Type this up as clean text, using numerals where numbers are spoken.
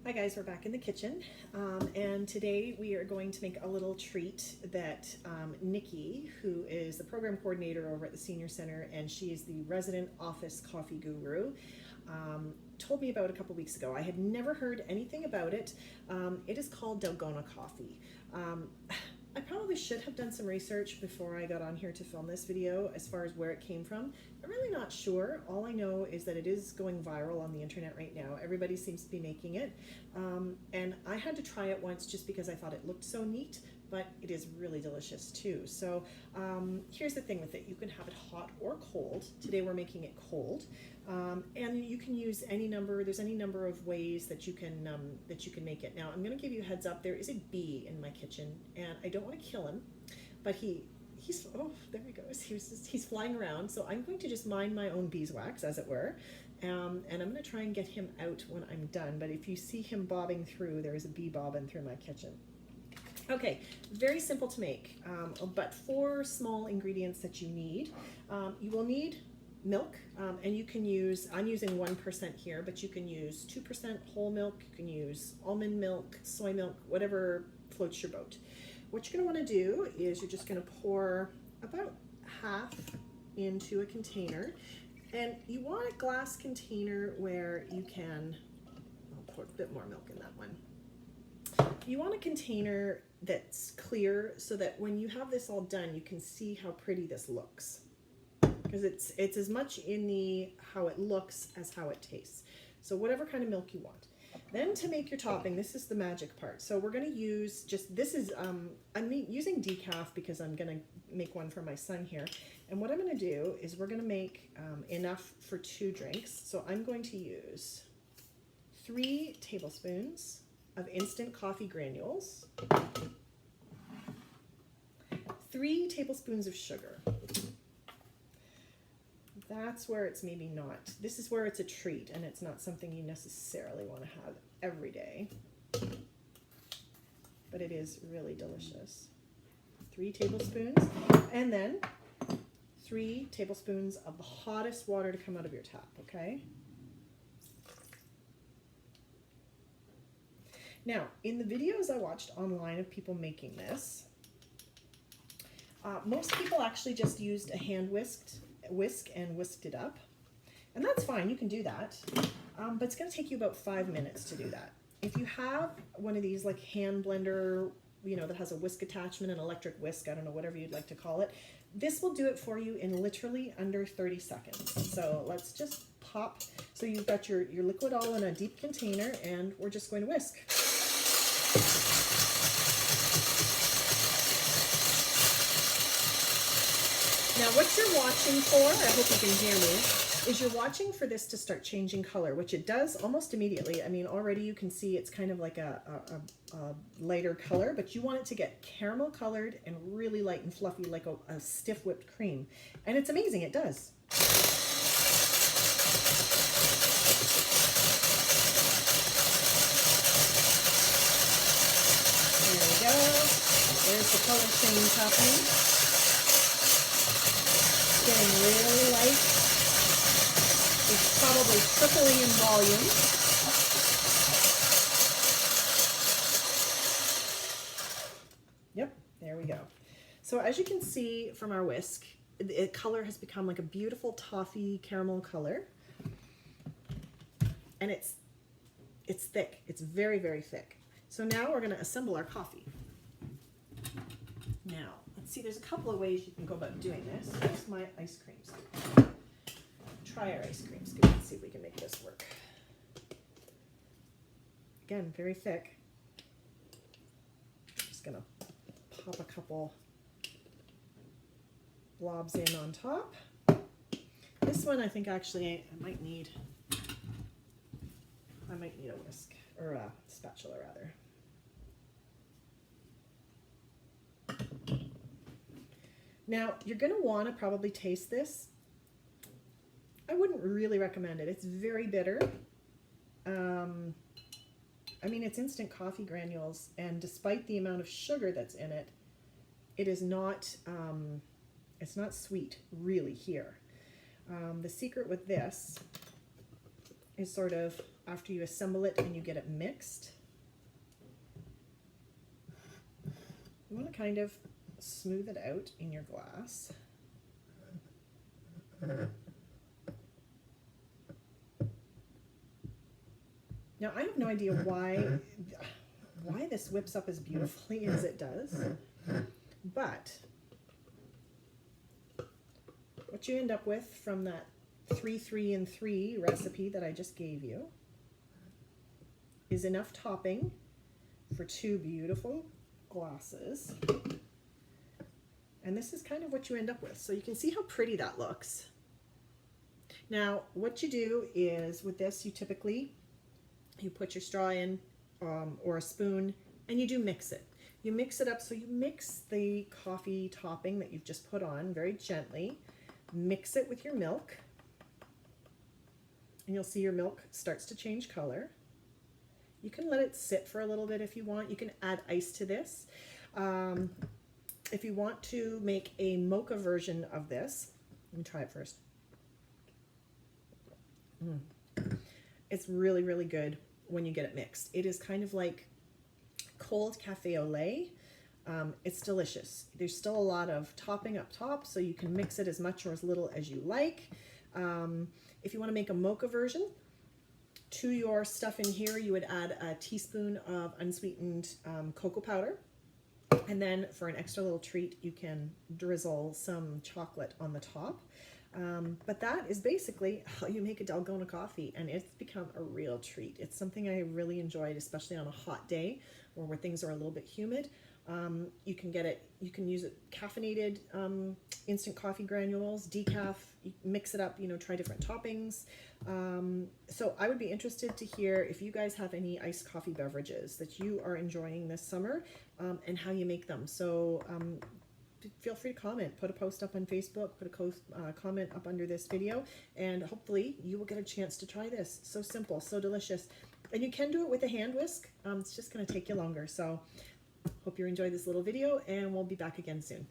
Hi guys, we're back in the kitchen, and today we are going to make a little treat that Nikki, who is the program coordinator over at the Senior Center, and she is the resident office coffee guru, told me about a couple weeks ago. I had never heard anything about it. It is called Dalgona coffee. I probably should have done some research before I got on here to film this video as far as where it came from. I'm really not sure. All I know is that it is going viral on the internet right now. Everybody seems to be making it. And I had to try it once just because I thought it looked so neat, but it is really delicious too. So here's the thing with it. You can have it hot or cold. Today we're making it cold. And you can use any number, there's any number of ways that you can make it. Now I'm gonna give you a heads up, there is a bee in my kitchen and I don't want to kill him, but he's, oh, there he goes. He's flying around. So I'm going to just mind my own beeswax, as it were. And I'm gonna try and get him out when I'm done. But if you see him bobbing through, there is a bee bobbing through my kitchen. Okay, very simple to make, but 4 small ingredients that you need. You will need milk, and you can use, I'm using 1% here, but you can use 2% whole milk, you can use almond milk, soy milk, whatever floats your boat. What you're going to want to do is you're just going to pour about half into a container, and you want a glass container where you can, I'll pour a bit more milk in that one. You want a container that's clear so that when you have this all done, you can see how pretty this looks. Because it's as much in the how it looks as how it tastes. So whatever kind of milk you want. Then to make your topping, this is the magic part. So we're going to use just, this is, I'm using decaf because I'm going to make one for my son here. And what I'm going to do is we're going to make enough for 2 drinks. So I'm going to use 3 tablespoons of instant coffee granules, 3 tablespoons of sugar. That's where it's maybe not. This is where it's a treat and it's not something you necessarily want to have every day. But it is really delicious. 3 tablespoons. And then 3 tablespoons of the hottest water to come out of your tap, okay? Now, in the videos I watched online of people making this, most people actually just used a hand whisk and whisked it up, and that's fine, you can do that, but it's going to take you about 5 minutes to do that. If you have one of these like hand blender, you know, that has a whisk attachment, an electric whisk, I don't know, whatever you'd like to call it, this will do it for you in literally under 30 seconds. So let's just pop, so you've got your liquid all in a deep container, and we're just going to whisk. Now what you're watching for, I hope you can hear me, is you're watching for this to start changing color, which it does almost immediately. I mean, already you can see it's kind of like a lighter color, but you want it to get caramel colored and really light and fluffy like a stiff whipped cream. And it's amazing, it does. There we go. There's the color change happening. Getting really light. It's probably tripling in volume. Yep, there we go. So as you can see from our whisk, the color has become like a beautiful toffee caramel color. And it's thick. It's very, very thick. So now we're going to assemble our coffee. Now, let's see, there's a couple of ways you can go about doing this. Here's my ice cream scoop. Try our ice cream scoop and see if we can make this work. Again, very thick. Just gonna pop a couple blobs in on top. This one I think actually I might need a whisk, or a spatula rather. Now, you're going to want to probably taste this. I wouldn't really recommend it. It's very bitter. I mean, it's instant coffee granules, and despite the amount of sugar that's in it, it is not, it's not sweet, really, here. The secret with this is sort of, after you assemble it and you get it mixed, you want to kind of smooth it out in your glass. Now, I have no idea why this whips up as beautifully as it does, but what you end up with from that 3, 3, and 3 recipe that I just gave you is enough topping for 2 beautiful glasses. And this is kind of what you end up with. So you can see how pretty that looks. Now, what you do is with this, you put your straw in or a spoon, and you do mix it. You mix it up, so you mix the coffee topping that you've just put on very gently. Mix it with your milk, and you'll see your milk starts to change color. You can let it sit for a little bit if you want. You can add ice to this. If you want to make a mocha version of this, let me try it first. It's really, really good when you get it mixed. It is kind of like cold cafe au lait. It's delicious. There's still a lot of topping up top, so you can mix it as much or as little as you like. If you want to make a mocha version, to your stuff in here, you would add a teaspoon of unsweetened cocoa powder. And then for an extra little treat, you can drizzle some chocolate on the top. But that is basically how you make a Dalgona coffee, and it's become a real treat. It's something I really enjoyed, especially on a hot day or where things are a little bit humid. You can use it caffeinated, instant coffee granules, decaf, you mix it up, try different toppings. So I would be interested to hear if you guys have any iced coffee beverages that you are enjoying this summer, and how you make them. So feel free to comment, put a post up on Facebook, put a comment up under this video, and hopefully you will get a chance to try this. So simple, so delicious. And you can do it with a hand whisk. It's just going to take you longer. So hope you enjoyed this little video, and we'll be back again soon.